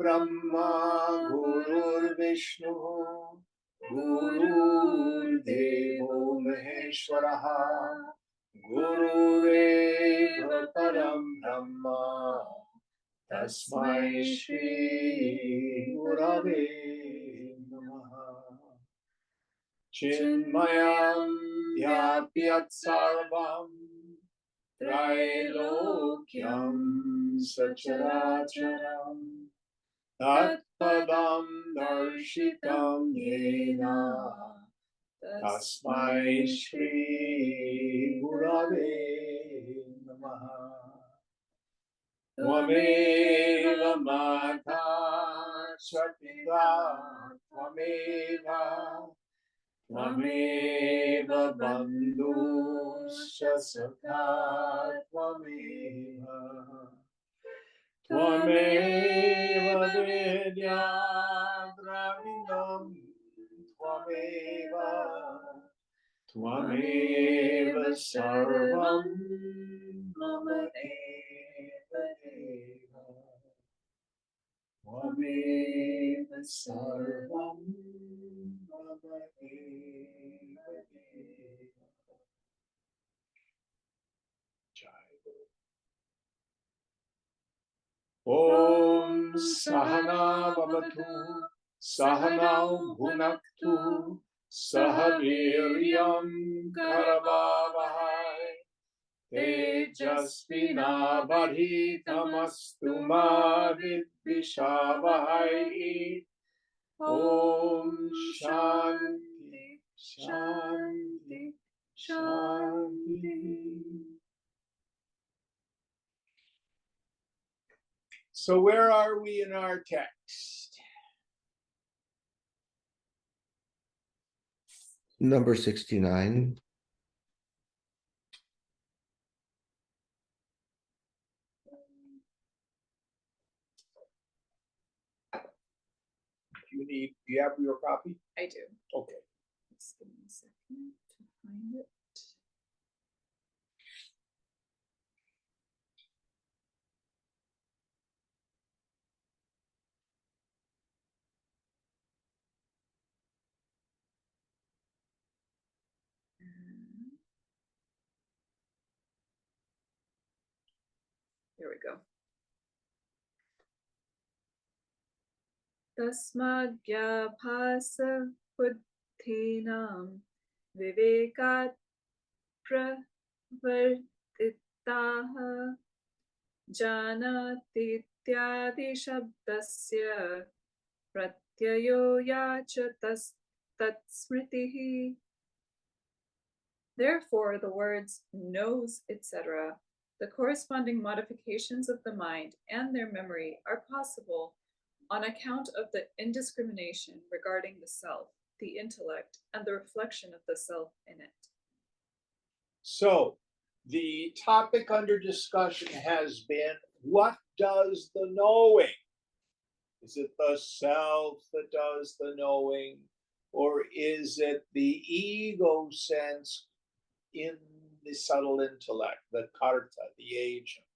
Brahma Gurur Vishnu Gurur Devo Maheshwaraha Gurureva Param Brahma Tasmai Shri Gurave Namaha. Chinmayam Vyapyat Sarvam Trailokyam Sacharacharam Tatpadam Darshitam Yena Tasmai Shri Gurave Namaha. Tvameva Mata Chapita Tvameva Tvameva Bandhuscha Sakha Tvameva Tvameva Vidya Dravidam Tvameva Tvameva Sarvam Mama Eva Deva Tvameva Sarvam Mama Eva Deva. Jai Om Sahana Bhavatu Sahanau Bhunaktu Sahaviryam Karavavahai Tejasvinavadhitamastu ma vidvishavahai. Om Shanti Shanti Shanti. So where are we in our text? Number 69. Do you have your copy? I do. Okay. Just give me a second to find it. Here we go. Tasmagyabhasa buddhinam vivekat pravartitaha janatityadi shabdasya pratyayo yacha tatsmritihi. Therefore, the words knows, etc., the corresponding modifications of the mind and their memory are possible on account of the indiscrimination regarding the self, the intellect, and the reflection of the self in it. So the topic under discussion has been, what does the knowing? Is it the self that does the knowing, or is it the ego sense in the subtle intellect, the karta, the agent?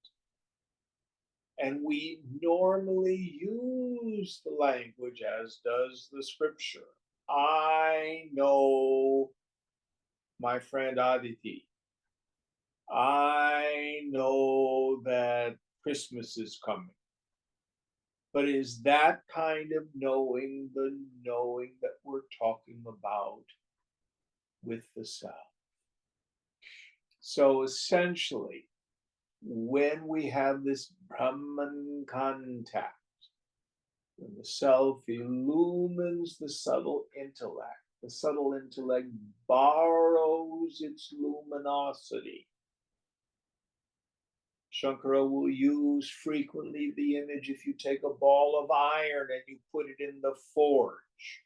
And we normally use the language, as does the scripture. I know my friend Aditi. I know that Christmas is coming. But is that kind of knowing the knowing that we're talking about with the self? So essentially, when we have this Brahman contact, when the self illumines the subtle intellect borrows its luminosity. Shankara will use frequently the image, if you take a ball of iron and you put it in the forge,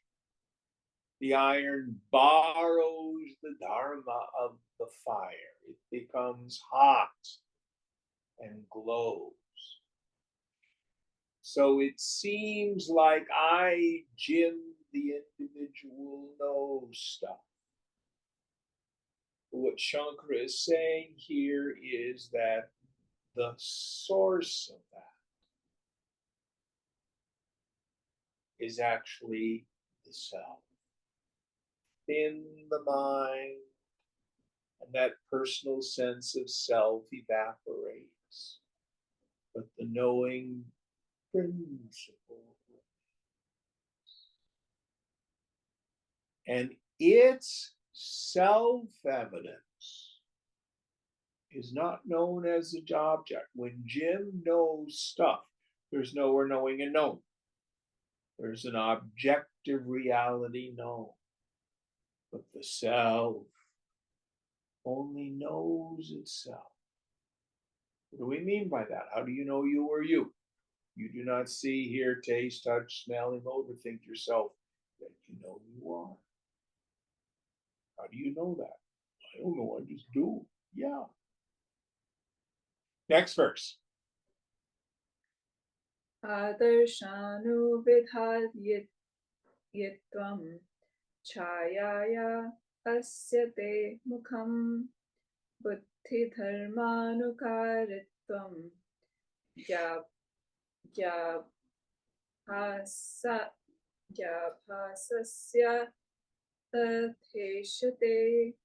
the iron borrows the dharma of the fire. It becomes hot and glows. So it seems like I, Jim, the individual, know stuff. What Shankara is saying here is that the source of that is actually the self. In the mind, and that personal sense of self evaporates, but the knowing principle and its self-evidence is not known as a object. When Jim knows stuff, there's nowhere knowing and known. There's an objective reality known. But the self only knows itself. What do we mean by that? How do you know you are you? You do not see, hear, taste, touch, smell, emote, or think yourself that you know you are. How do you know that? I don't know, I just do. Yeah. Next verse. Adarshanuvidhadyetvam chayaya asyate mukham buddhidharmanukaritvam gyabhasasya tatheshate.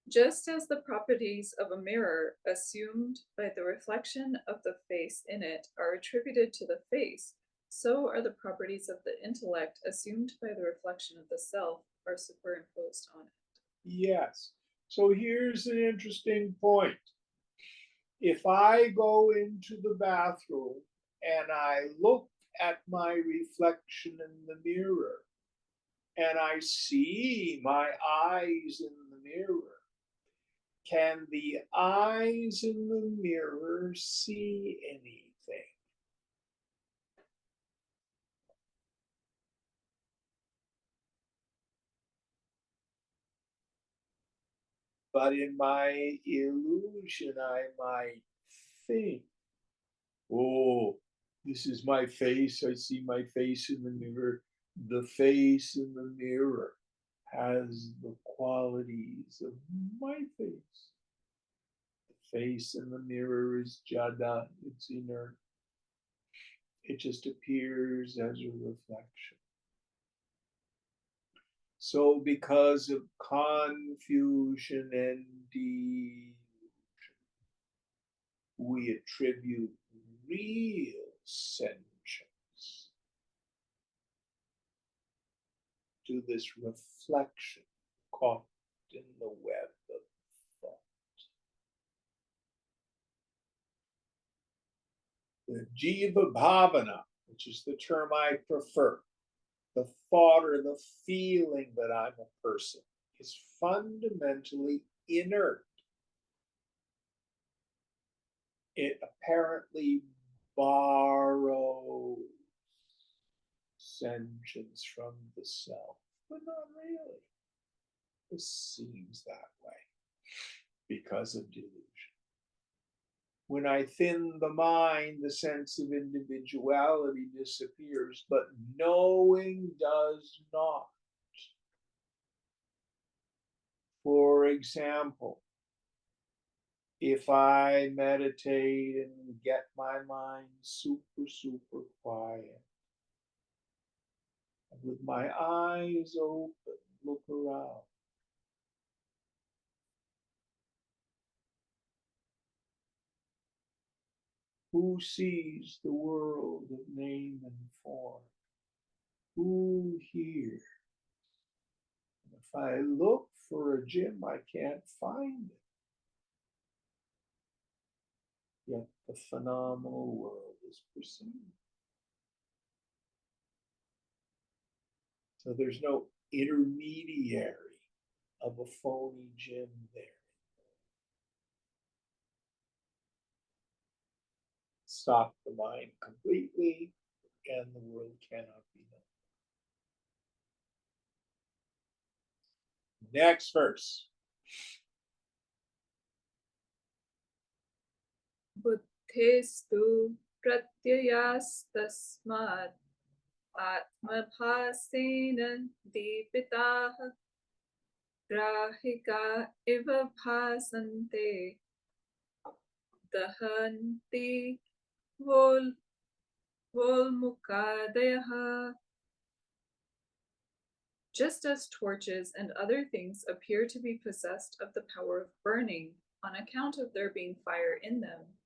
Just as the properties of a mirror assumed by the reflection of the face in it are attributed to the face, so are the properties of the intellect assumed by the reflection of the self are superimposed on it. Yes. So here's an interesting point. If I go into the bathroom and I look at my reflection in the mirror and I see my eyes in the mirror, can the eyes in the mirror see anything? But in my illusion, I might think, oh, this is my face. I see my face in the mirror. The face in the mirror has the qualities of my face. The face in the mirror is jada, it's inert. It just appears as a reflection. So because of confusion and delusion, we attribute real sentience to this reflection caught in the web of thought. The jiva bhavana, which is the term I prefer, the thought or the feeling that I'm a person, is fundamentally inert. It apparently borrows sentience from the self, but not really. This seems that way because of delusion. When I thin the mind, the sense of individuality disappears, but knowing does not. For example, if I meditate and get my mind super quiet, and with my eyes open, look around, who sees the world of name and form? Who hears? And if I look for a gym, I can't find it. Yet the phenomenal world is perceived. So there's no intermediary of a phony gym there. Stop the mind completely, and the world cannot be known. Next verse. Buddhistu pratyayastasmat atmabhasena dipitaha grahika iva bhasante dahanti Volmukadayaha. Just as torches and other things appear to be possessed of the power of burning on account of there being fire in them,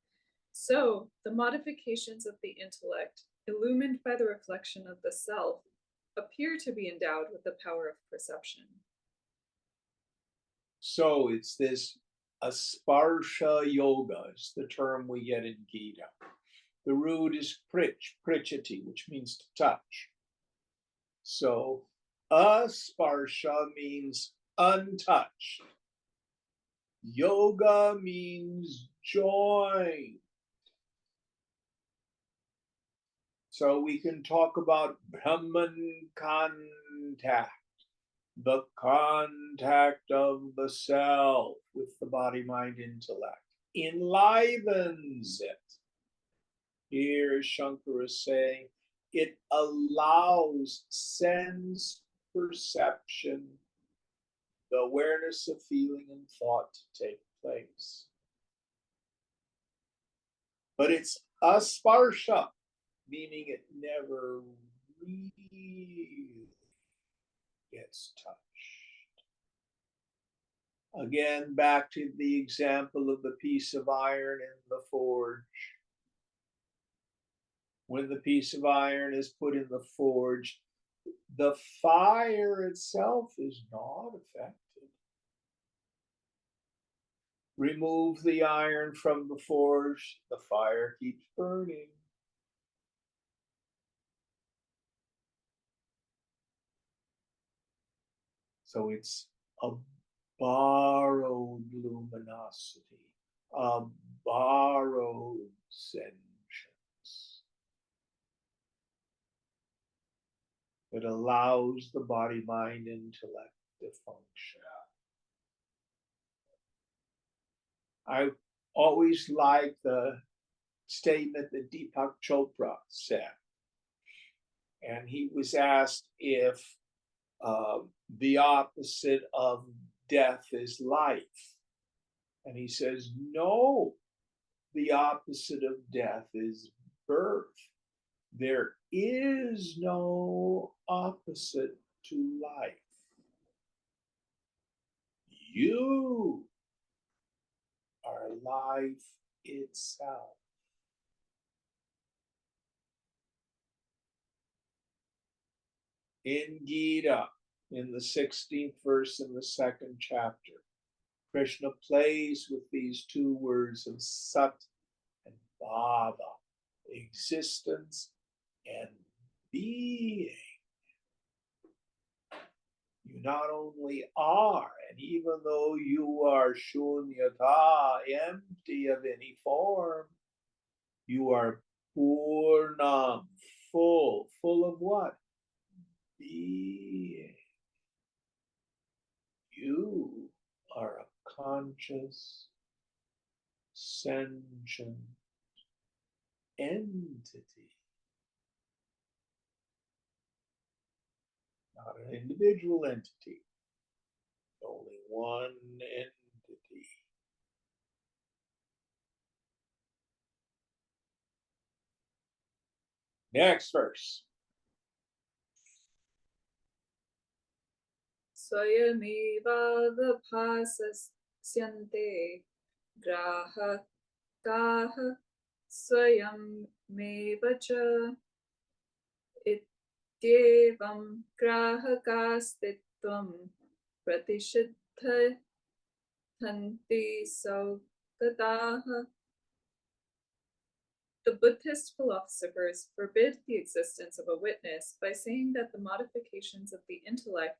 so the modifications of the intellect, illumined by the reflection of the self, appear to be endowed with the power of perception. So it's this asparsha yoga is the term we get in Gita. The root is prichati, which means to touch. So asparsha means untouched. Yoga means join. So we can talk about Brahman contact, the contact of the self with the body, mind, intellect, enlivens it. Here Shankara is saying it allows sense perception, the awareness of feeling and thought to take place. But it's asparsha, meaning it never really gets touched. Again, back to the example of the piece of iron in the forge. When the piece of iron is put in the forge, the fire itself is not affected. Remove the iron from the forge, the fire keeps burning. So it's a borrowed luminosity, a borrowed sentience that allows the body, mind, intellect to function. I always like the statement that Deepak Chopra said. And he was asked if the opposite of death is life. And he says, no, the opposite of death is birth. There is no opposite to life. You are life itself. In Gita, in the 16th verse in the 2nd chapter, Krishna plays with these two words of Sat and Bhava, existence and being. You not only are, and even though you are shunyata, empty of any form, you are purnam, full of what? Being. You are a conscious, sentient entity, not an individual entity, only one entity. Next verse. Swayamevavabhasasyante grahakaha swayameva cha ityevam grahakastitvam pratishiddha tanti saugataha. The Buddhist philosophers forbid the existence of a witness by saying that the modifications of the intellect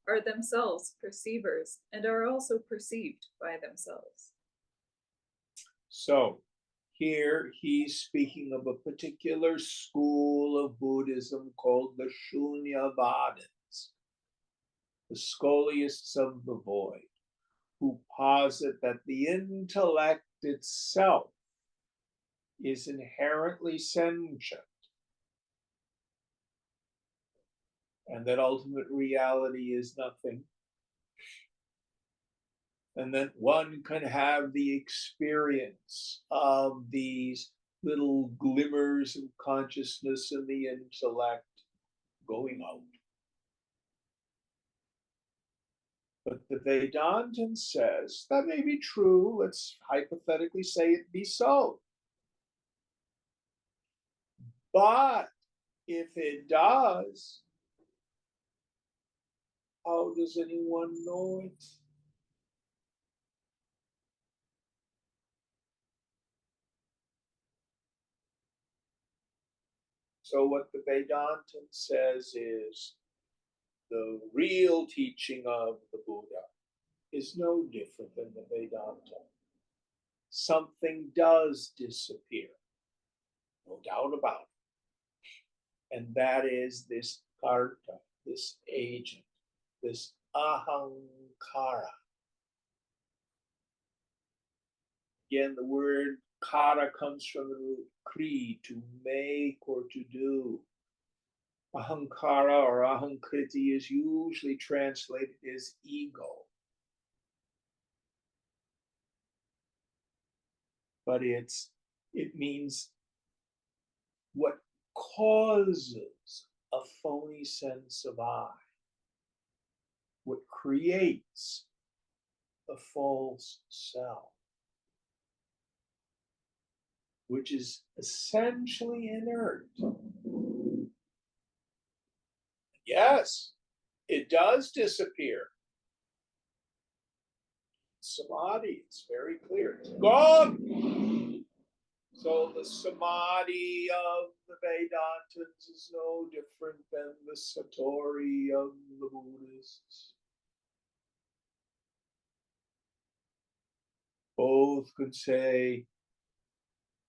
are themselves perceivers and are also perceived by themselves. So here he's speaking of a particular school of Buddhism called the Shunyavadins, the scholiasts of the void, who posit that the intellect itself is inherently sentient, and that ultimate reality is nothing, and that one can have the experience of these little glimmers of consciousness in the intellect going out. But the Vedantin says that may be true. Let's hypothetically say it be so. But if it does, how does anyone know it? So what the Vedantin says is the real teaching of the Buddha is no different than the Vedanta. Something does disappear, no doubt about it. And that is this karta, this agent, this ahankara. Again, the word kara comes from the root kri, to make or to do. Ahankara or ahankriti is usually translated as ego. But it means what causes a phony sense of I, what creates a false self, which is essentially inert. Yes, it does disappear. Samadhi, it's very clear. It's gone. So the samadhi of the Vedantins is no different than the satori of the Buddhists. Both could say,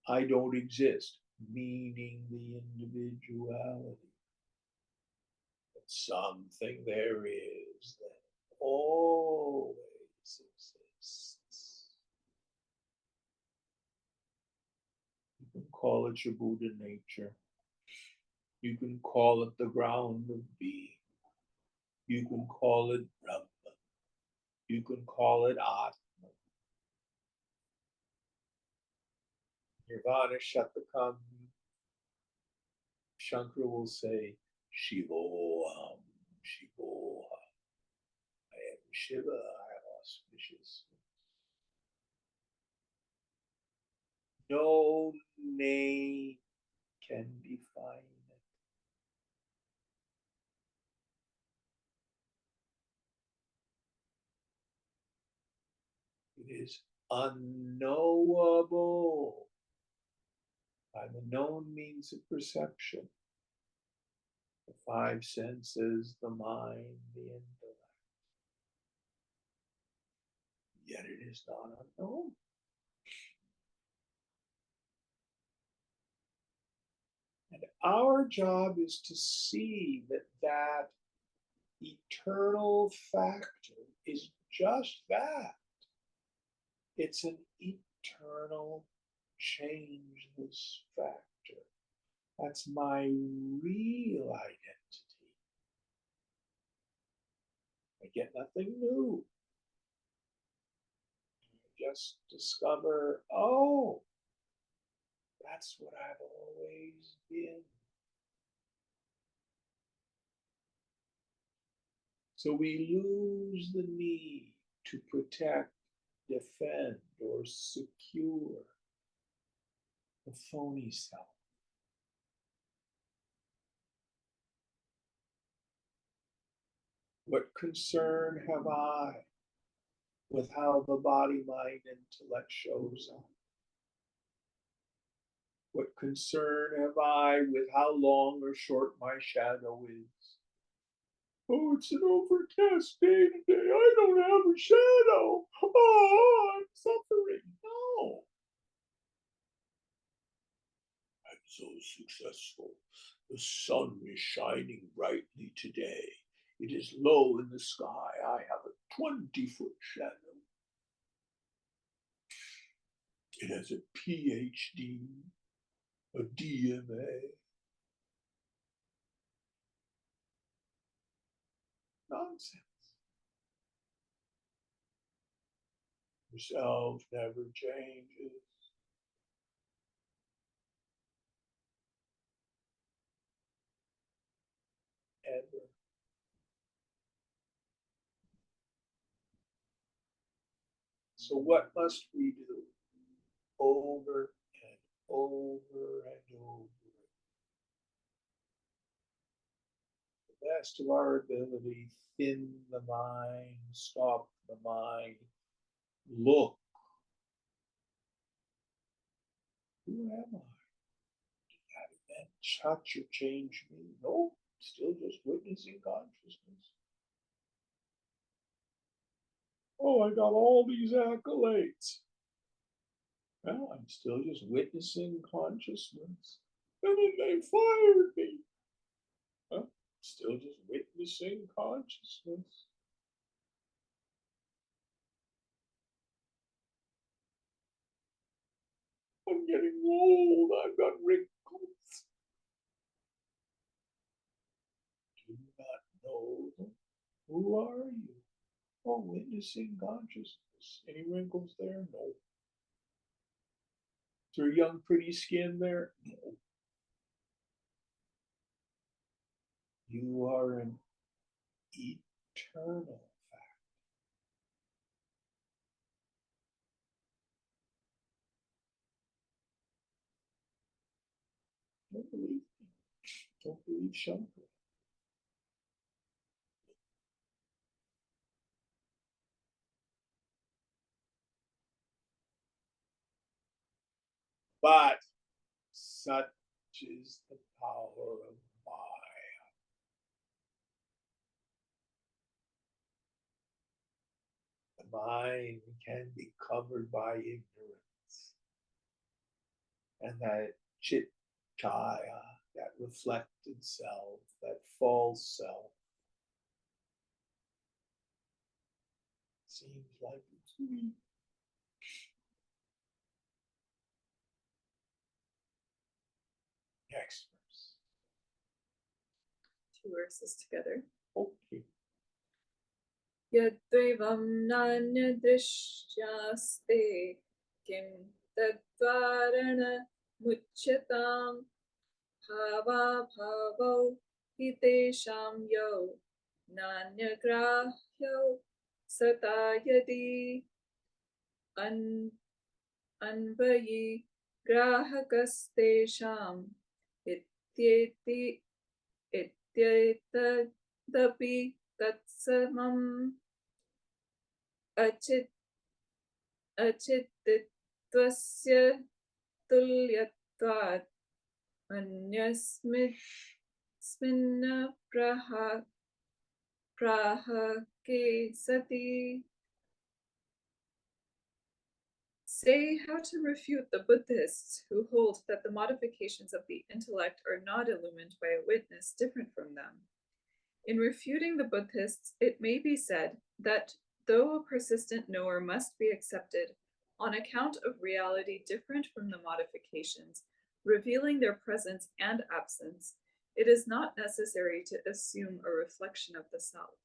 I don't exist, meaning the individuality. But something there is that always exists. You can call it your Buddha nature. You can call it the ground of being. You can call it Brahma. You can call it Atma. Nirvana Shatakam, Shankara will say, Shivoham, Shivoham. I am Shiva, I am auspicious. No name can define it. It is unknowable. By the known means of perception, the five senses, the mind, the intellect. Yet it is not unknown. And our job is to see that that eternal factor is just that. It's an eternal, changeless factor. That's my real identity. I get nothing new. I just discover, oh, that's what I've always been. So we lose the need to protect, defend, or secure the phony self. What concern have I with how the body, mind, intellect shows up? What concern have I with how long or short my shadow is? Oh, it's an overcast day today. I don't have a shadow. Oh, I'm suffering. No. I'm so successful. The sun is shining brightly today. It is low in the sky. I have a 20-foot shadow. It has a PhD, a DMA. Nonsense. Yourself never changes. So what must we do? Over and over and over. The best of our ability, thin the mind, stop the mind, look. Who am I? Did that touch or change me? No, still just witnessing consciousness. Oh, I got all these accolades. Well, I'm still just witnessing consciousness. And then they fired me. Well, still just witnessing consciousness. I'm getting old. I've got wrinkles. Do not know them. Who are you? Oh, witnessing consciousness. Any wrinkles there? No. Is there young, pretty skin there? No. You are an eternal fact. Don't believe me. Don't believe Shankar. But such is the power of Maya. The mind can be covered by ignorance. And that ch18, that reflected self, that false self, seems like it's weak. Next verse. 2 verses together. Okay. Yaddevam nanyadrishyaste kim tadvarana mucyatam bhava bhavo hitesham yo nanyagrahyo satayadi anvayi grahakastesham ityeti ityetadapi tatsamam achittitvasya tulyatvat anyasminna prahake sati. Say how to refute the Buddhists who hold that the modifications of the intellect are not illumined by a witness different from them. In refuting the Buddhists, it may be said that though a persistent knower must be accepted on account of reality different from the modifications, revealing their presence and absence, it is not necessary to assume a reflection of the self.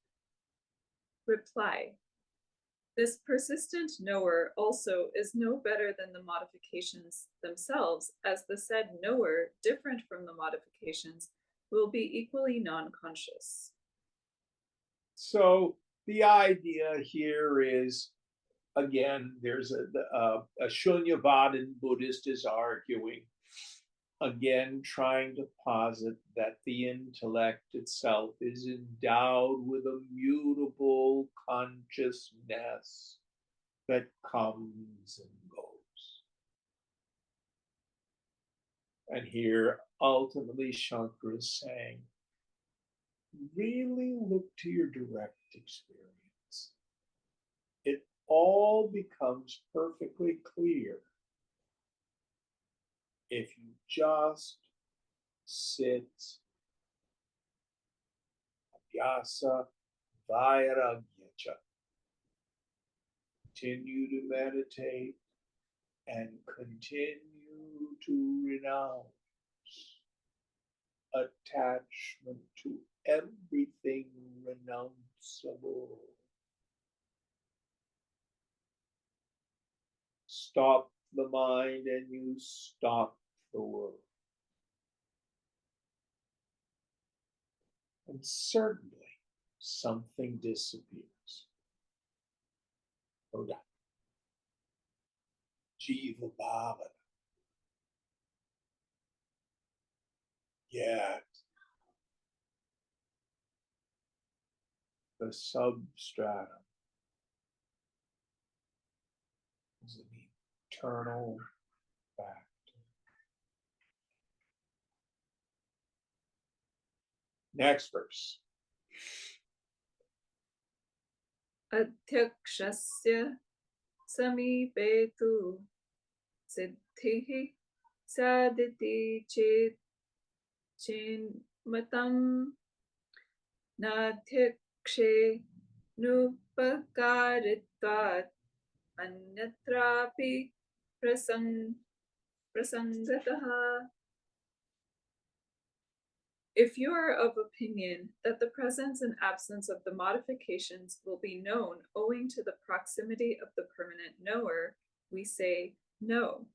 Reply. This persistent knower also is no better than the modifications themselves, as the said knower, different from the modifications, will be equally non-conscious. So the idea here is, again, there's a Shunyavadan Buddhist is arguing, again, trying to posit that the intellect itself is endowed with a mutable consciousness that comes and goes. And here, ultimately, Shankara is saying, really look to your direct experience. It all becomes perfectly clear if you just sit, abhyasa vairagyacha, continue to meditate and continue to renounce attachment to everything renounceable. Stop the mind and you stop the world. And certainly something disappears. Oda. Jiva Bhavana. Yet the substratum is an eternal fact. Next verse. Adhyakshasya samipe tu siddhihi saditi chinmatam nadhyakshe nupakaritvat anyatrapi prasangataha. If you are of opinion that the presence and absence of the modifications will be known owing to the proximity of the permanent knower, we say no,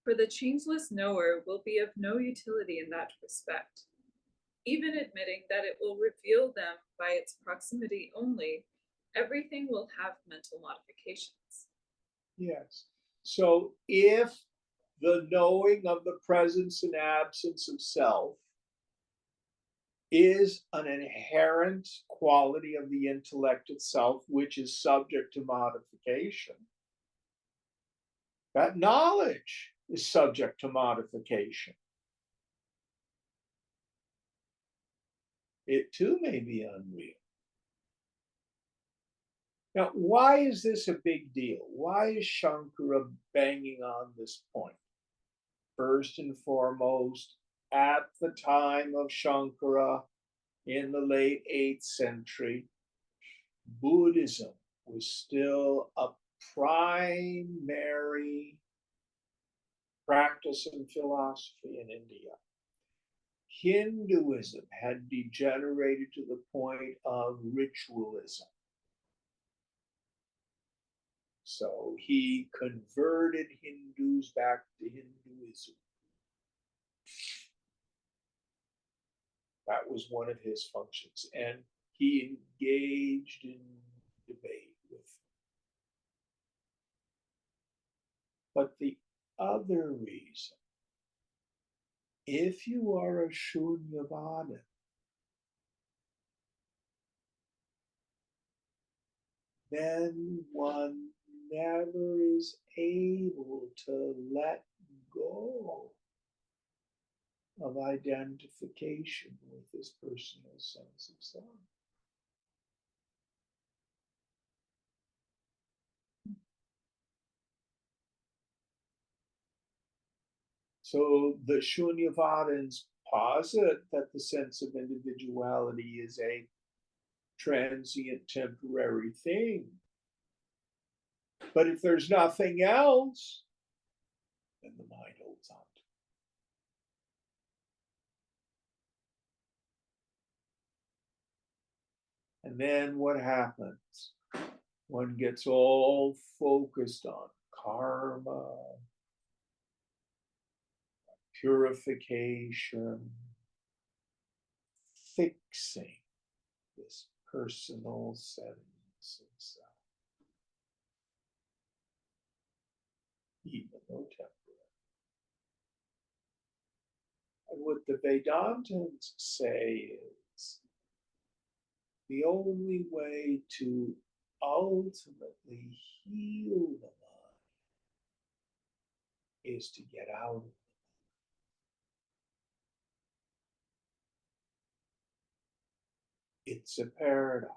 for the changeless knower will be of no utility in that respect. Even admitting that it will reveal them by its proximity only, everything will have mental modifications. Yes. So if the knowing of the presence and absence of self is an inherent quality of the intellect itself, which is subject to modification, that knowledge is subject to modification. It too may be unreal. Now, why is this a big deal? Why is Shankara banging on this point? First and foremost, at the time of Shankara, in the late 8th century, Buddhism was still a primary practice and philosophy in India. Hinduism had degenerated to the point of ritualism. So he converted Hindus back to Hinduism. That was one of his functions. And he engaged in debate with them. But the other reason, if you are a Shunyavadan, then one never is able to let go of identification with his personal sense of self. So the Shunyavadins posit that the sense of individuality is a transient, temporary thing. But if there's nothing else, then the mind holds on to it. And then what happens? One gets all focused on karma, purification, fixing this personal sense of self, even though temporary. And what the Vedantins say is the only way to ultimately heal the mind is to get out of it. It's a paradox.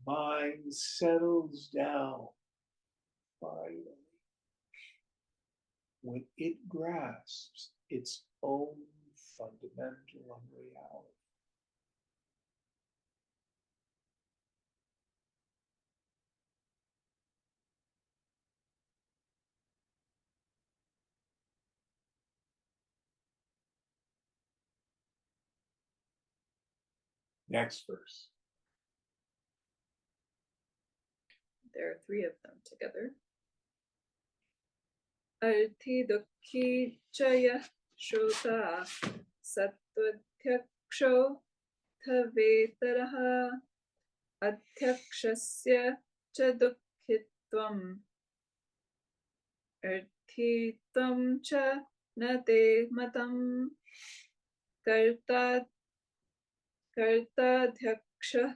Mind settles down finally when it grasps its own fundamental unreality. Next verse. There are three of them together. Arthi dukhi chaya shota sattvathyaksho thavetaraha अध्यक्षस्य च दुःखित्वम् अर्थित्वं च न ते मतम् कर्ताध्यक्षः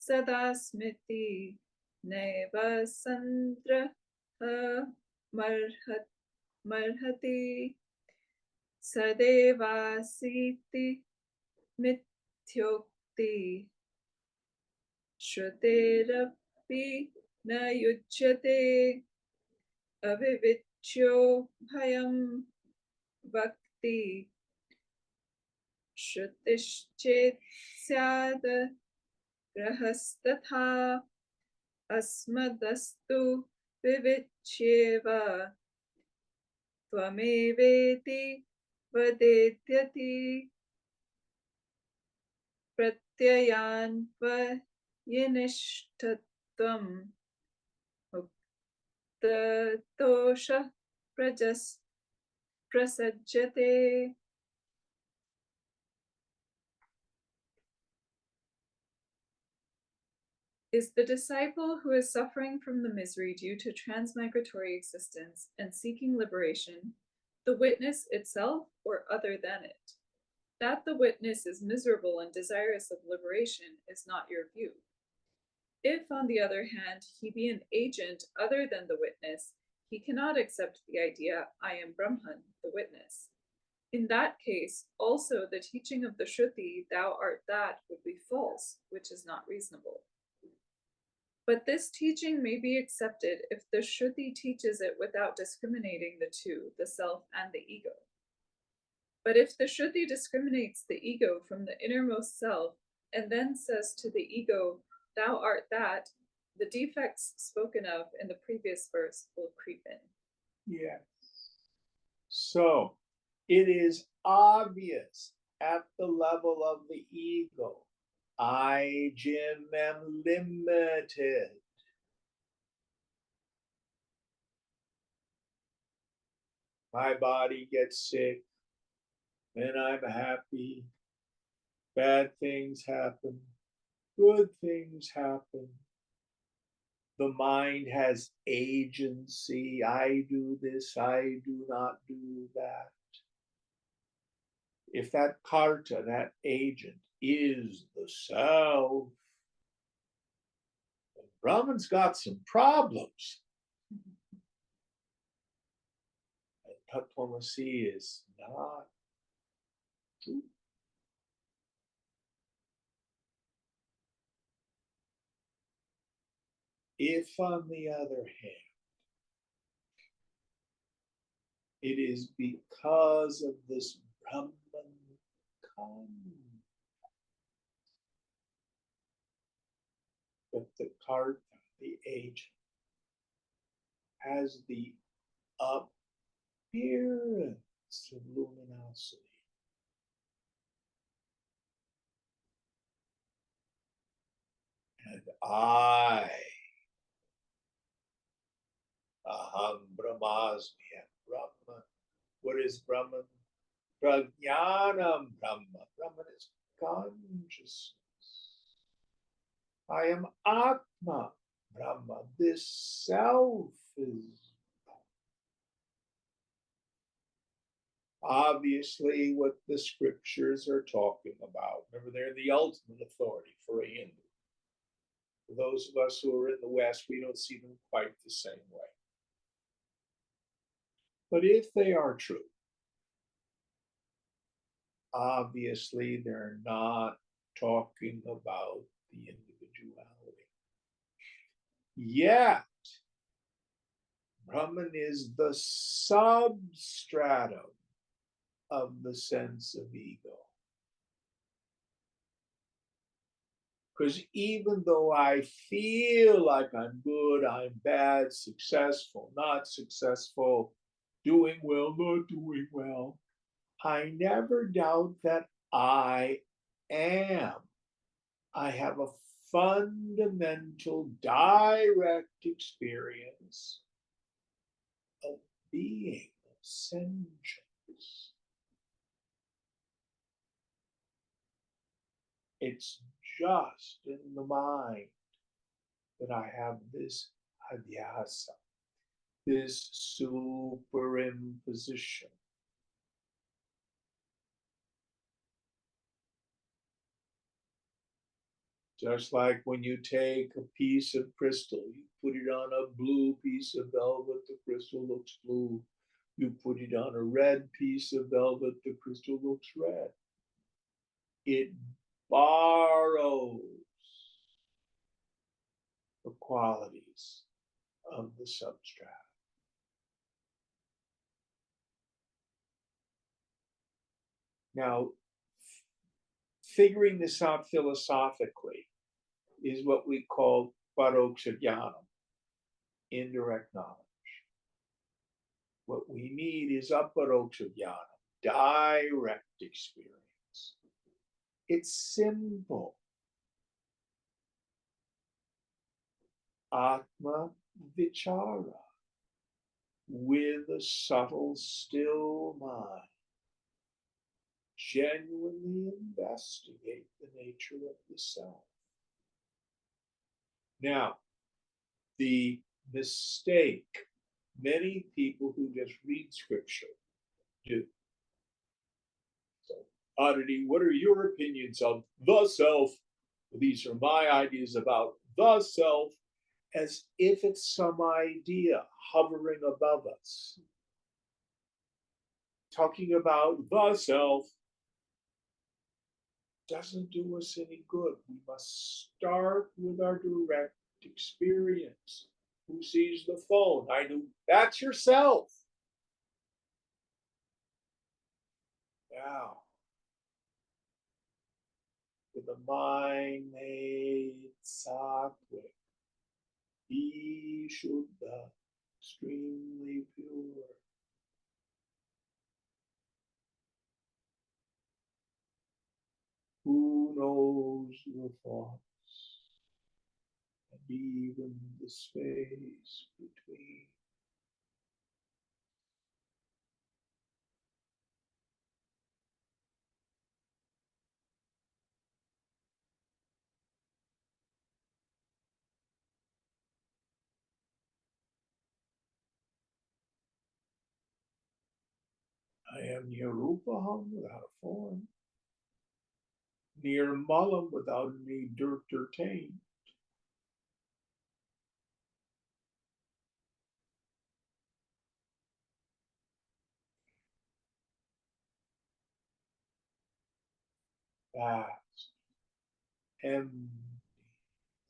सदा स्मृति नैव मर्हति सदैवासीति मिथ्योक्ति श्रुतेरपि न युज्यते अविविच्यो भयं वक्ति श्रुतिश्चेत् स्याद् ग्रहस्तथा अस्मदस्तु विविच्येव त्वमेवेति वदेत्यति प्रत्ययान्वयनिष्ठत्वम् उक्तदोषः प्रसज्यते. Is the disciple who is suffering from the misery due to transmigratory existence and seeking liberation the witness itself or other than it? That the witness is miserable and desirous of liberation is not your view. If, on the other hand, he be an agent other than the witness, he cannot accept the idea, I am Brahman, the witness. In that case, also the teaching of the Shruti, thou art that, would be false, which is not reasonable. But this teaching may be accepted if the Shruti teaches it without discriminating the two, the self and the ego. But if the Shruti discriminates the ego from the innermost self and then says to the ego, thou art that, the defects spoken of in the previous verse will creep in. Yes. So it is obvious at the level of the ego, I, Jim, am limited. My body gets sick, and I'm happy. Bad things happen. Good things happen. The mind has agency. I do this, I do not do that. If that karta, that agent, is the self, then Brahman's got some problems. And Tattvamasi is not true. If, on the other hand, it is because of this Brahman concept that the karta, the agent, has the appearance of luminosity. And I, Aham Brahmasmi, and Brahman. What is Brahman? Prajnanam Brahma. Brahman is consciousness. I am Atma Brahma. This self is obviously what the scriptures are talking about. Remember, they're the ultimate authority for a Hindu. For those of us who are in the West, we don't see them quite the same way. But if they are true, obviously they're not talking about the individuality. Yet, Brahman is the substratum of the sense of ego. Because even though I feel like I'm good, I'm bad, successful, not successful, doing well, not doing well, I never doubt that I am. I have a fundamental, direct experience of being, of sentience. It's just in the mind that I have this adhyasa, this superimposition. Just like when you take a piece of crystal, you put it on a blue piece of velvet, the crystal looks blue. You put it on a red piece of velvet, the crystal looks red. It borrows the qualities of the substrate. Now, figuring this out philosophically is what we call paroksha jnanam, indirect knowledge. What we need is aparoksha jnanam, direct experience. It's simple. Atma vichara, with a subtle, still mind. Genuinely investigate the nature of the self. Now, the mistake many people who just read scripture do. So, Aditi, what are your opinions of the self? These are my ideas about the self, as if it's some idea hovering above us. Talking about the self doesn't do us any good. We must start with our direct experience. Who sees the phone? I do. That's yourself. Now, with a mind made sattvic, be shuddha, extremely pure. Who knows the thoughts and even the space between? I am Nirupaham without a form, Nirmalam without any dirt or taint. Vast, empty,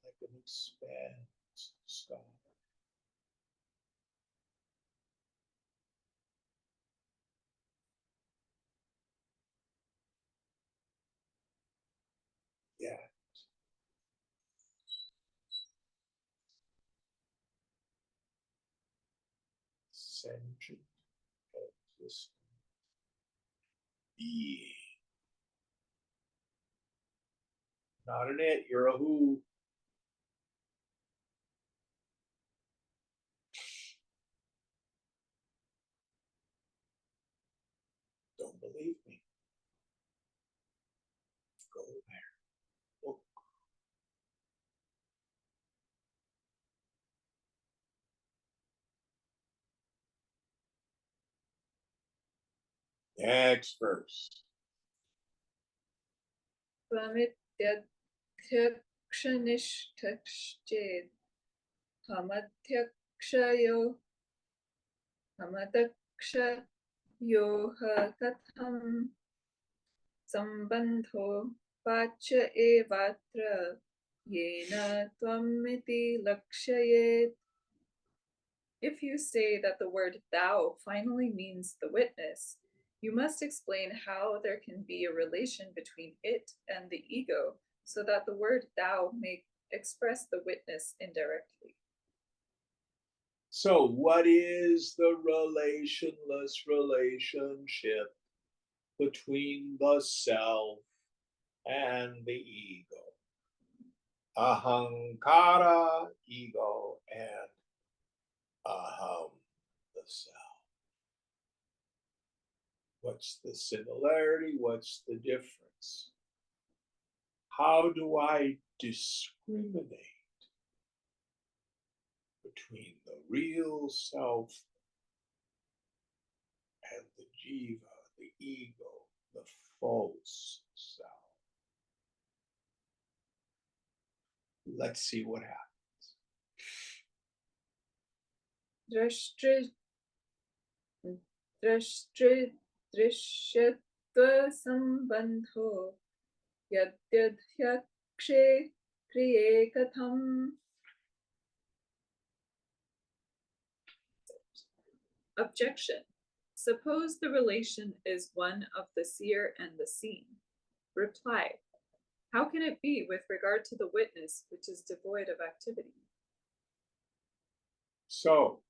like an expanse of sky. Yet, sentient, existent being. Not an it, you're a who. Don't believe me? Go there. Look. Next verse. Tvamityadhyakshaniஷ்ഠश्चेत् hamadhyakshyoh katham sambandho vacha evatra yena tvamiti lakshayet. If you say that the word thou finally means the witness, you must explain how there can be a relation between it and the ego, so that the word thou may express the witness indirectly. So, what is the relationless relationship between the self and the ego? Ahankara, ego, and aham, the self. What's the similarity? What's the difference? How do I discriminate between the real self and the jiva, the ego, the false self? Let's see what happens. Drashtra drishyatva sambandho yadyadhyakshe kriye katham. Objection. Suppose the relation is one of the seer and the seen. Reply. How can it be with regard to the witness, which is devoid of activity? So,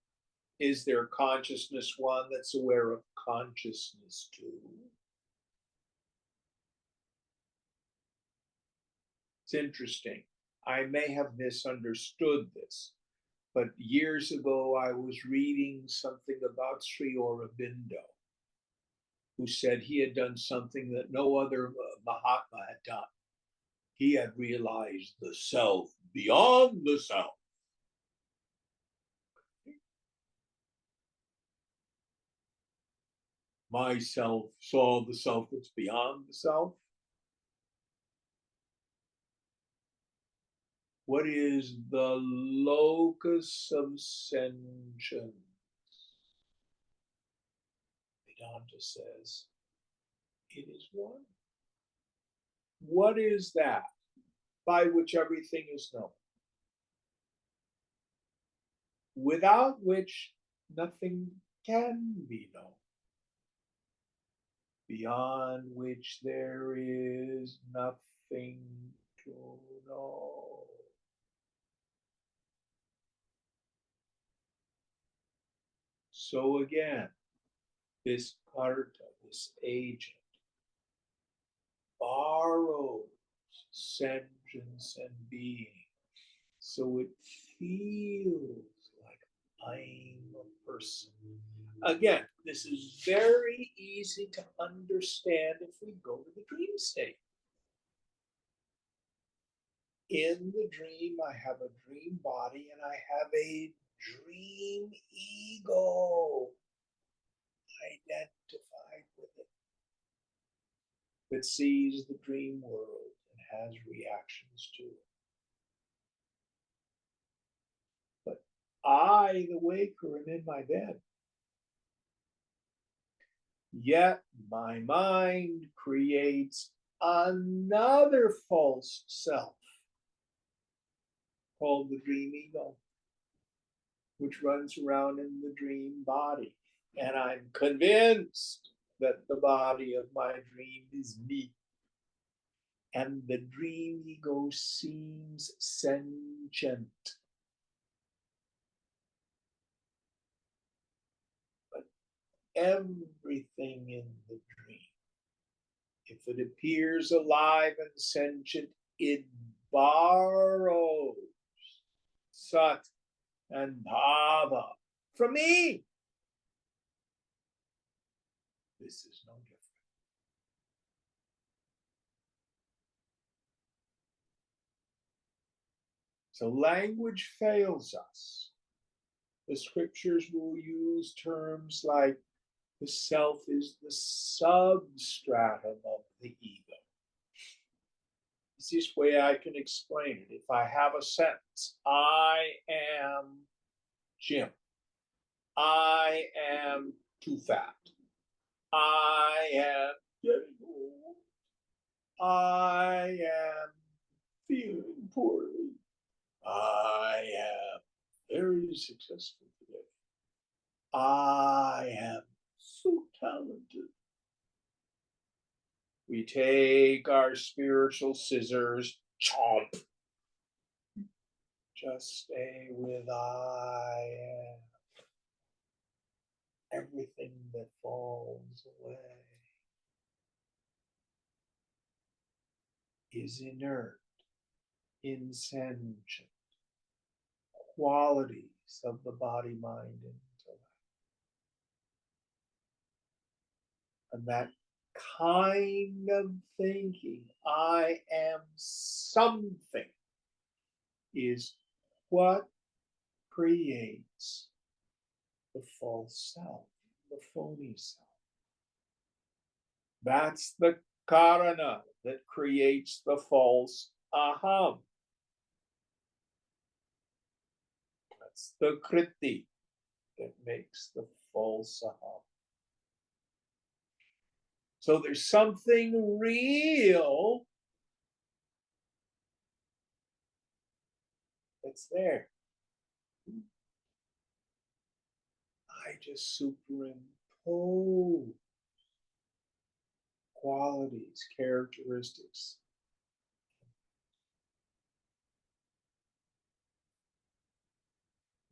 is there consciousness one that's aware of consciousness two? It's interesting. I may have misunderstood this, but years ago I was reading something about Sri Aurobindo, who said he had done something that no other Mahatma had done. He had realized the self beyond the self. Myself saw the self that's beyond the self. What is the locus of sentience? Vedanta says it is one. What is that by which everything is known? Without which nothing can be known. Beyond which there is nothing to know. So again, this karta, this agent, borrows sentience and being, so it feels like I'm a person. Again, this is very easy to understand if we go to the dream state. In the dream, I have a dream body and I have a dream ego identified with it that sees the dream world and has reactions to it. But I, the waker, am in my bed. Yet my mind creates another false self called the dream ego, which runs around in the dream body. And I'm convinced that the body of my dream is me. And the dream ego seems sentient. But everything in the dream, if it appears alive and sentient, it borrows sat and bhava from me. This is no different. So language fails us. The scriptures will use terms like the self is the substratum of the ego. Easiest way I can explain it, if I have a sentence, I am Jim. I am too fat. I am getting old. I am feeling poorly. I am very successful today. I am so talented. We take our spiritual scissors, chomp. Just stay with I am. Everything that falls away is inert, insentient, qualities of the body, mind, and intellect. And that kind of thinking, I am something, is what creates the false self, the phony self. That's the karana that creates the false aham. That's the kriti that makes the false aham. So there's something real that's there. I just superimpose qualities, characteristics.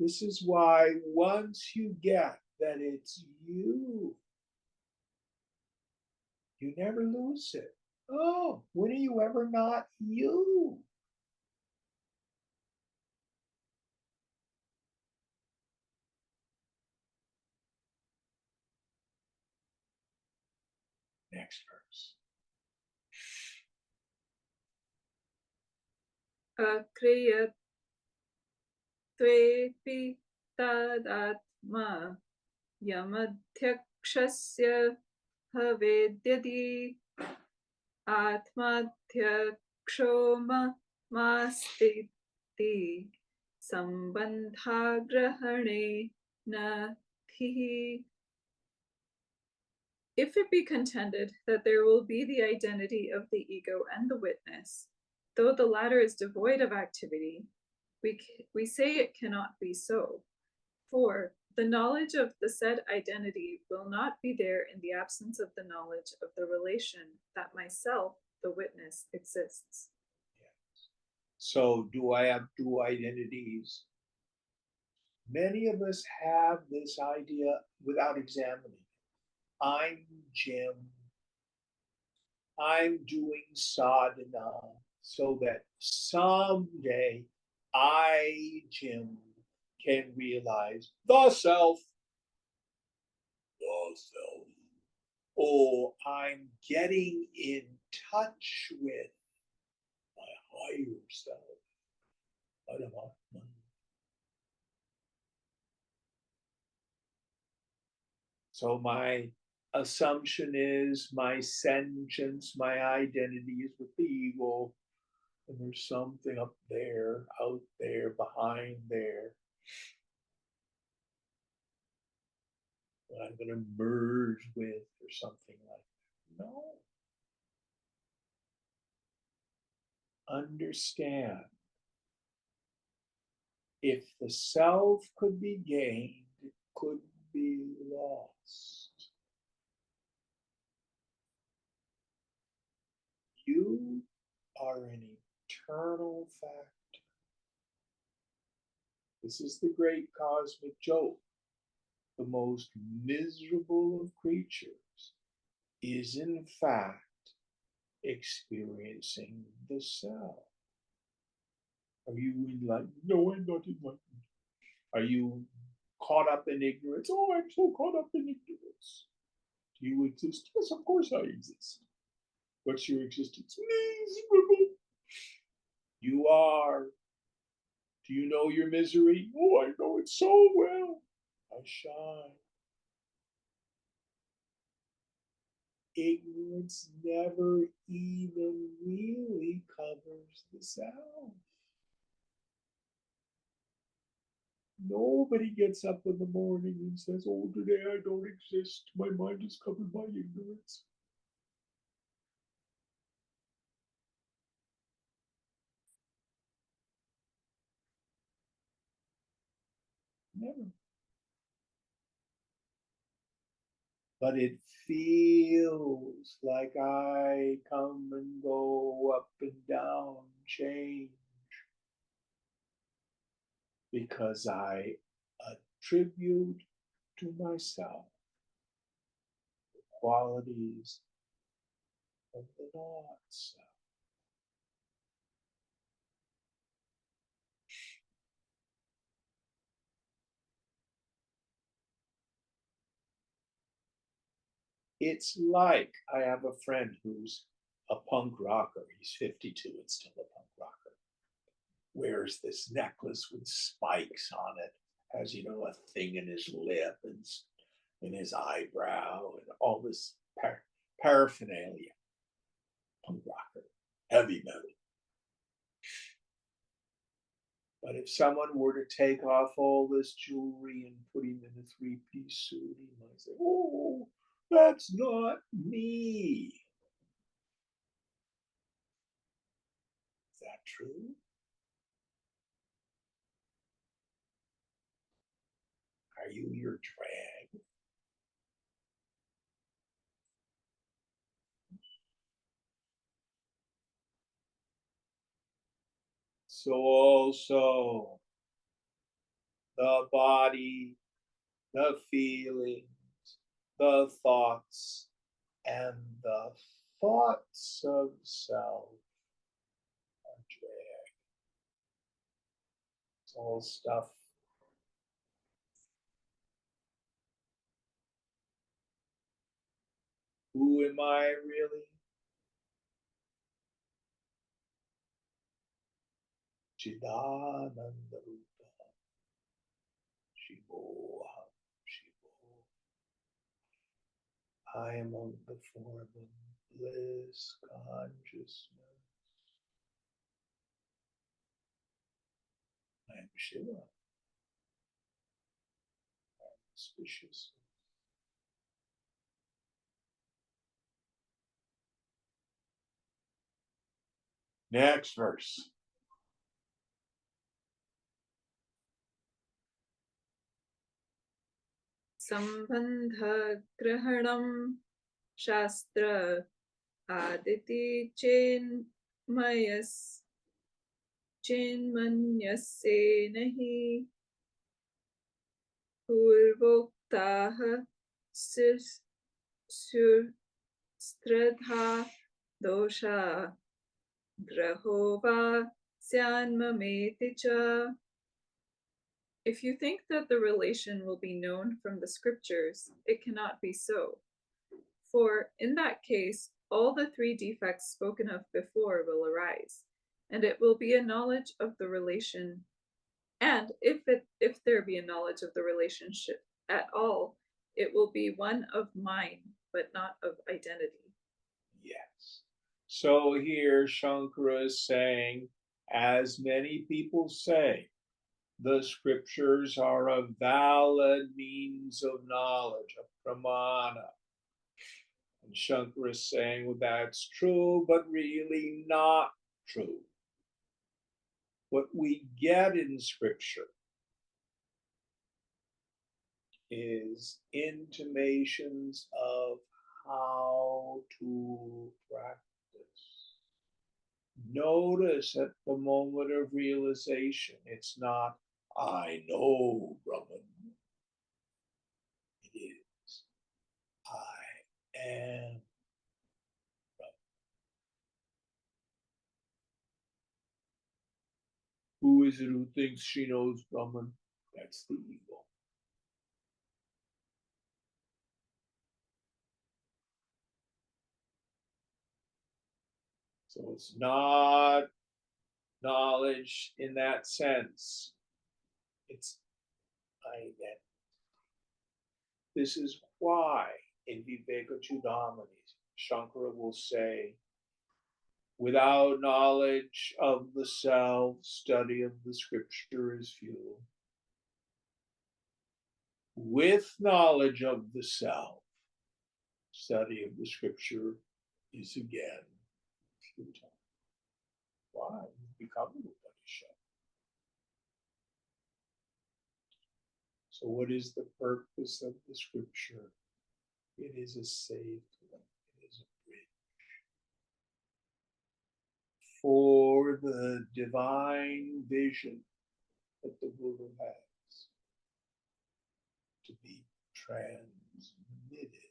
This is why once you get that it's you, you never lose it. Oh, when are you ever not you? Next verse. Akriyatvepi tadatma yamadhyakshasya bhavedyadi atmadhyakshoma mastiti sambandhagrahane nathihi. If it be contended that there will be the identity of the ego and the witness, though the latter is devoid of activity, we say it cannot be so. For the knowledge of the said identity will not be there in the absence of the knowledge of the relation that myself, the witness, exists. So, do I have two identities? Many of us have this idea without examining. I'm Jim. I'm doing sadhana so that someday I, Jim, can realize the self. The self. Oh, I'm getting in touch with my higher self. So my assumption is my sentience, my identity is with the ego, and there's something up there, out there, behind there, that I'm going to merge with or something like that. No. Understand, if the self could be gained, it could be lost. You are an eternal factor. This is the great cosmic joke. The most miserable of creatures is in fact experiencing the self. Are you enlightened? No, I'm not enlightened. Are you caught up in ignorance? Oh, I'm so caught up in ignorance. Do you exist? Yes, of course I exist. What's your existence? Miserable. You are. Do you know your misery? Oh, I know it so well. I shine. Ignorance never even really covers the self. Nobody gets up in the morning and says, oh, today I don't exist. My mind is covered by ignorance. Never. But it feels like I come and go, up and down, change, because I attribute to myself the qualities of the not self. It's like I have a friend who's a punk rocker. He's 52 and still a punk rocker. Wears this necklace with spikes on it, has, you know, a thing in his lip and in his eyebrow and all this paraphernalia. Punk rocker, heavy metal. But if someone were to take off all this jewelry and put him in a three-piece suit, he might say, "Oh, that's not me." Is that true? Are you your drag? So also the body, the feelings, the thoughts, and the thoughts of self are drag. It's all stuff. Who am I really? Chidananda Rupa, Shivoham, Shivo. I am of the form of bliss consciousness. I am Shiva. I am auspicious. Next verse. Sambandha grahanam shastra aditi chenmayas chenmanyase nahi purvoktaha stradha dosha grahova syanmameti cha. If you think that the relation will be known from the scriptures, it cannot be so. For in that case, all the three defects spoken of before will arise, and it will be a knowledge of the relation. And if there be a knowledge of the relationship at all, it will be one of mind, but not of identity. Yes. So here Shankara is saying, as many people say, the scriptures are a valid means of knowledge, a pramana. And Shankara is saying, well, that's true, but really not true. What we get in scripture is intimations of how to practice. Notice at the moment of realization, it's not, I know Brahman. It is, I am Brahman. Who is it who thinks she knows Brahman? That's the ego. So it's not knowledge in that sense. It's identity. This is why in Vivekachudamani, Shankara will say, without knowledge of the self, study of the scripture is futile. With knowledge of the self, study of the scripture is again futile. Why? You become an Upadesha. So what is the purpose of the scripture? It is a safe link. It is a bridge for the divine vision that the Buddha has to be transmitted.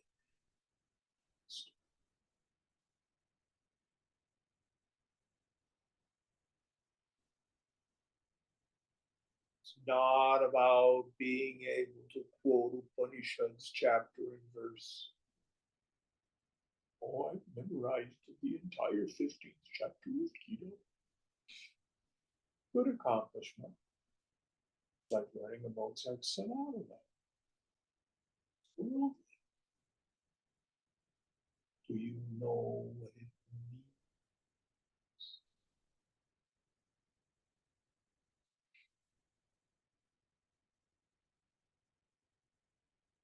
It's not about being able to quote Upanishads chapter and verse. Oh, I've memorized the entire 15th chapter of Keto. Good accomplishment. It's like learning a Mozart sonata. Well, do you know what it means?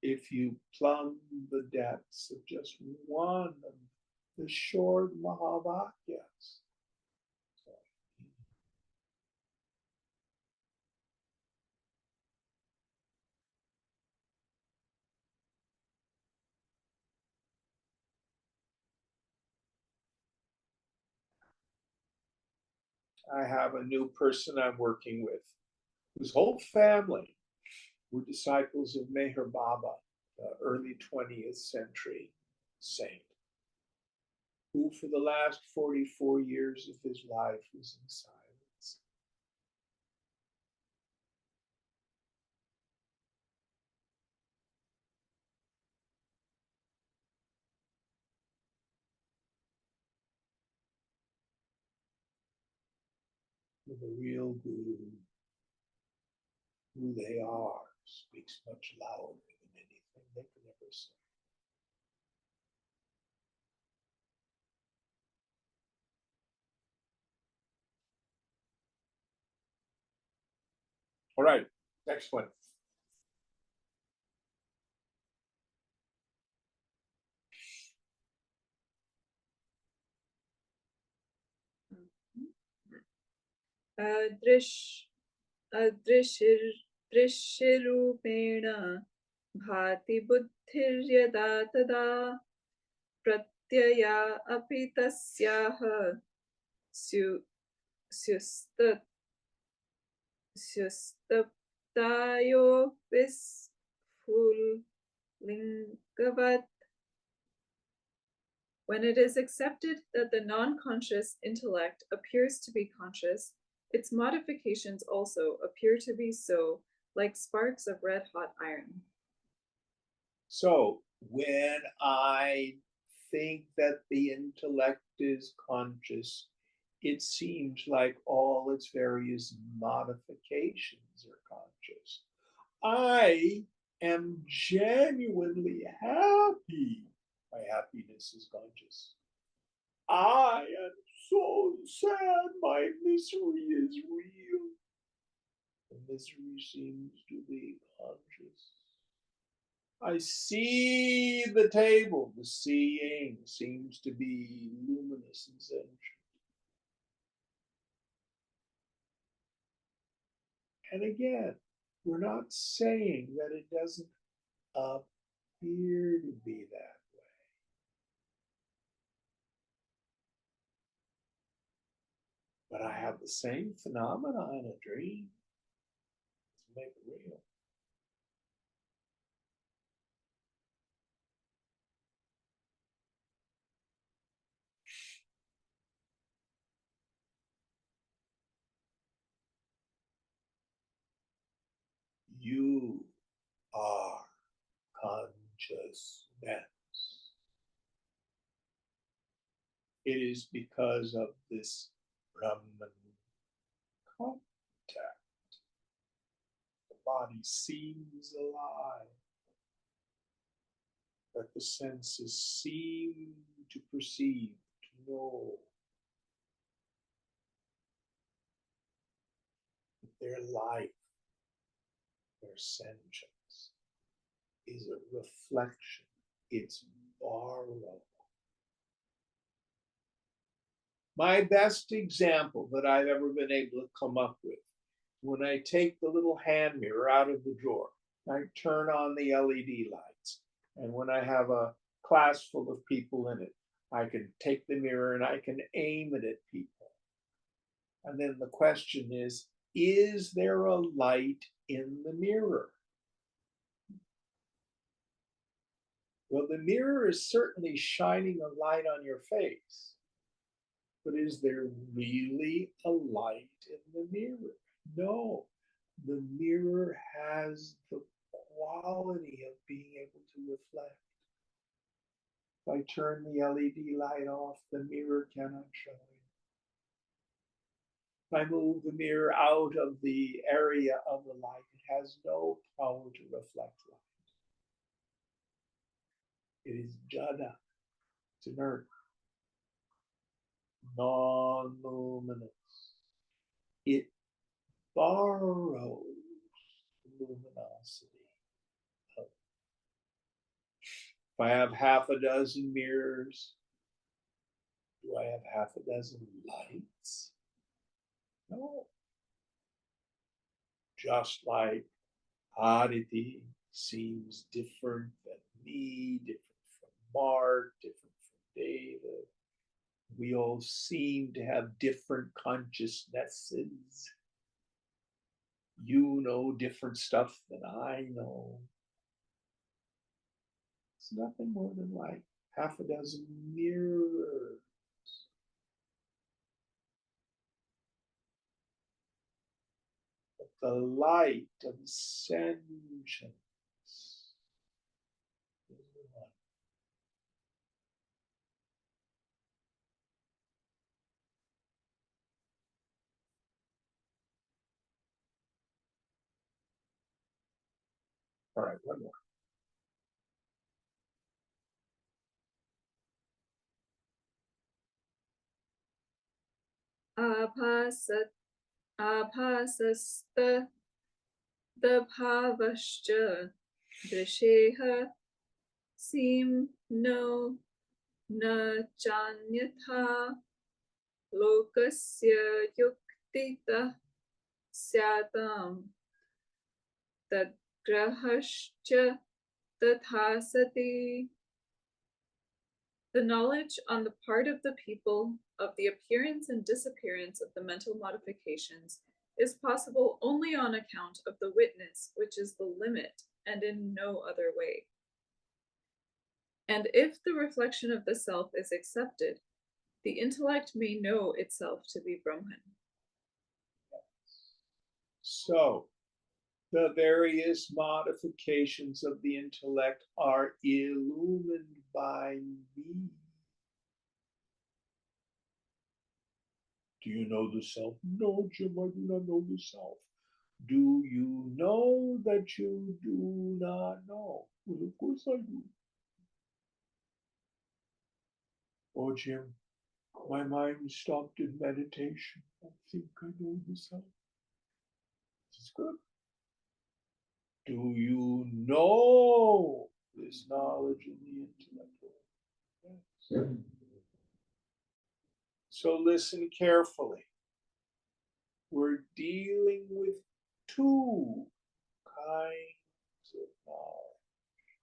If you plumb the depths of just one of the short Mahavakyas. I have a new person I'm working with whose whole family were disciples of Meher Baba, the early 20th century saint, who for the last 44 years of his life was in silence. With a real guru, who they are speaks much louder than anything they could ever say. All right, next one. दृश्यरूपेण भाति बुद्धिर्यदा तदा प्रत्यया अपि तस्याः स्युस्तप्तायो विस्फुलिङ्गवत्. When it is accepted that the non-conscious intellect appears to be conscious, its modifications also appear to be so, like sparks of red-hot iron. So when I think that the intellect is conscious, it seems like all its various modifications are conscious. I am genuinely happy. My happiness is conscious. I am so sad. My misery is real. The misery seems to be conscious. I see the table. The seeing seems to be luminous and sentient. And again, we're not saying that it doesn't appear to be that way. But I have the same phenomena in a dream. Let's make it real. You are consciousness. It is because of this Brahman contact. The body seems alive, that the senses seem to perceive, to know that their life, their sentience, is a reflection, it's borrowed. My best example that I've ever been able to come up with, when I take the little hand mirror out of the drawer, I turn on the LED lights, and when I have a class full of people in it, I can take the mirror and I can aim it at people. And then the question is there a light in the mirror? Well, the mirror is certainly shining a light on your face. But is there really a light in the mirror? No. The mirror has the quality of being able to reflect. If I turn the LED light off, the mirror cannot shine. If I move the mirror out of the area of the light, it has no power to reflect light. It is jada. It's inert, non-luminous. It borrows luminosity. If I have half a dozen mirrors, do I have half a dozen lights? No. Just like Aditi seems different than me, different from Mark, different from David. We all seem to have different consciousnesses. You know different stuff than I know. It's nothing more than like half a dozen mirrors. But the light of sentience is the one. All right, one more. Apasasta dabhavascha drisheha sim no na chanyatha lokasya yuktita syatam tadgrahascha tathasati. The knowledge on the part of the people of the appearance and disappearance of the mental modifications is possible only on account of the witness, which is the limit, and in no other way. And if the reflection of the self is accepted, the intellect may know itself to be Brahman. So, the various modifications of the intellect are illumined by me. Do you know the self? No, Jim, I do not know the self. Do you know that you do not know? Well, of course I do. Oh, Jim, my mind stopped in meditation. I think I know the self. This is good. Do you know this knowledge in the intellect? Yes. So listen carefully. We're dealing with two kinds of knowledge.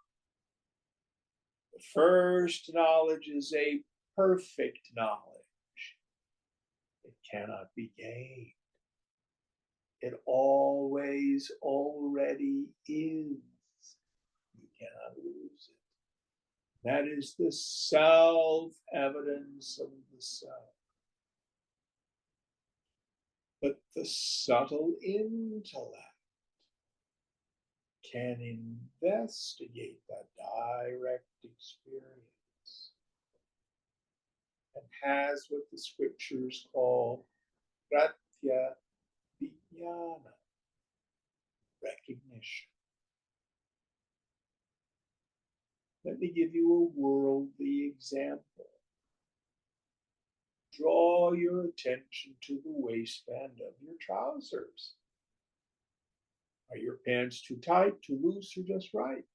The first knowledge is a perfect knowledge. It cannot be gained. It always already is. You cannot lose it. That is the self-evidence of the self. But the subtle intellect can investigate that direct experience and has what the scriptures call pratya vijnana, recognition. Let me give you a worldly example. Draw your attention to the waistband of your trousers. Are your pants too tight, too loose, or just right?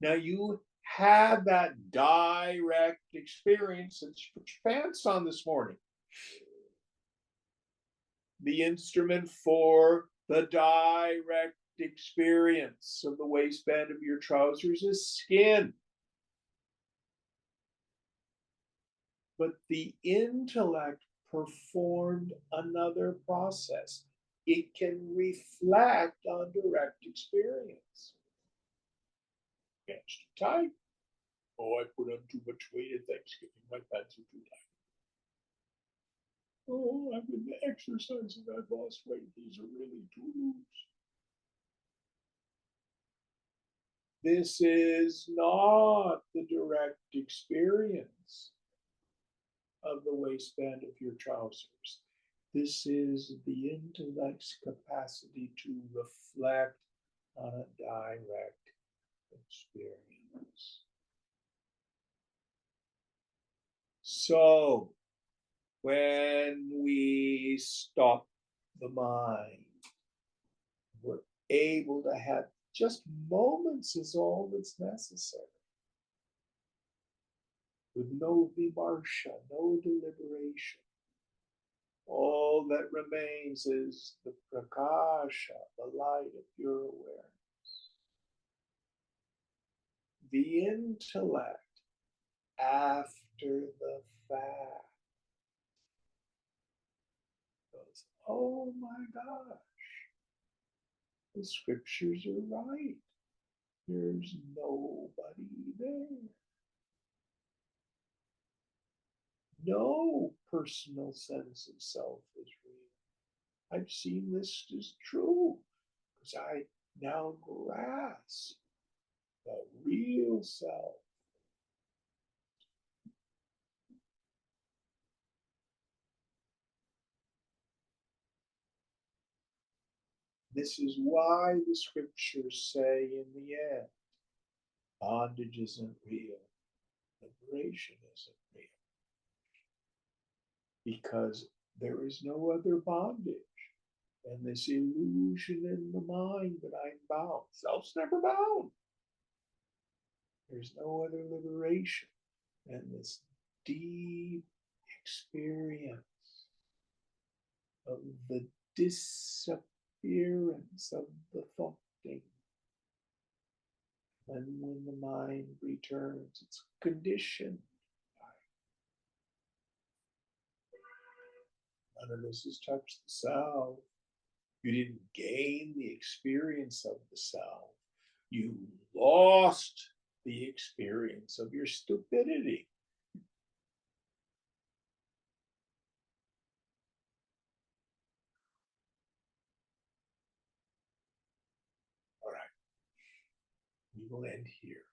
Now you had that direct experience and put your pants on this morning. The instrument for the direct experience of the waistband of your trousers is skin. But the intellect performed another process. It can reflect on direct experience. Pants too tight. Oh, I put on too much weight at Thanksgiving. My pants are too tight. Oh, I've been exercising. I've lost weight. These are really too loose. This is not the direct experience of the waistband of your trousers. This is the intellect's capacity to reflect on a direct experience. So, when we stop the mind, we're able to have just moments is all that's necessary. With no vimarsha, no deliberation. All that remains is the prakasha, the light of your awareness. The intellect, after the fact, goes, oh my gosh, the scriptures are right. There's nobody there. No personal sense of self is real. I've seen this is true because I now grasp the real self. This is why the scriptures say in the end, bondage isn't real, liberation isn't real. Because there is no other bondage than this illusion in the mind that I'm bound. Self's never bound. There's no other liberation than this deep experience of the disappearance of the thoughting. And when the mind returns, it's conditioned. None of this has touched the self. You didn't gain the experience of the self. You lost the experience of your stupidity. All right. We will end here.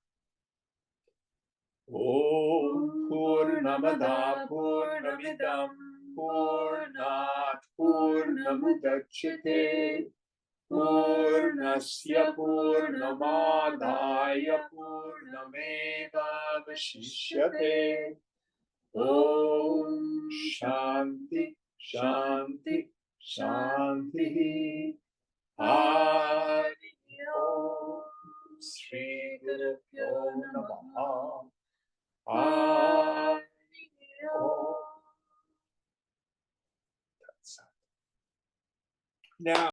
Om Purnamada Purnamidam Purnat Purnamudachyate Purnasya Purnamadaya Purnamevavashishyate. Om Shanti Shanti Shanti. Hari Om. Sri Guru Namaha. Hari Om. Now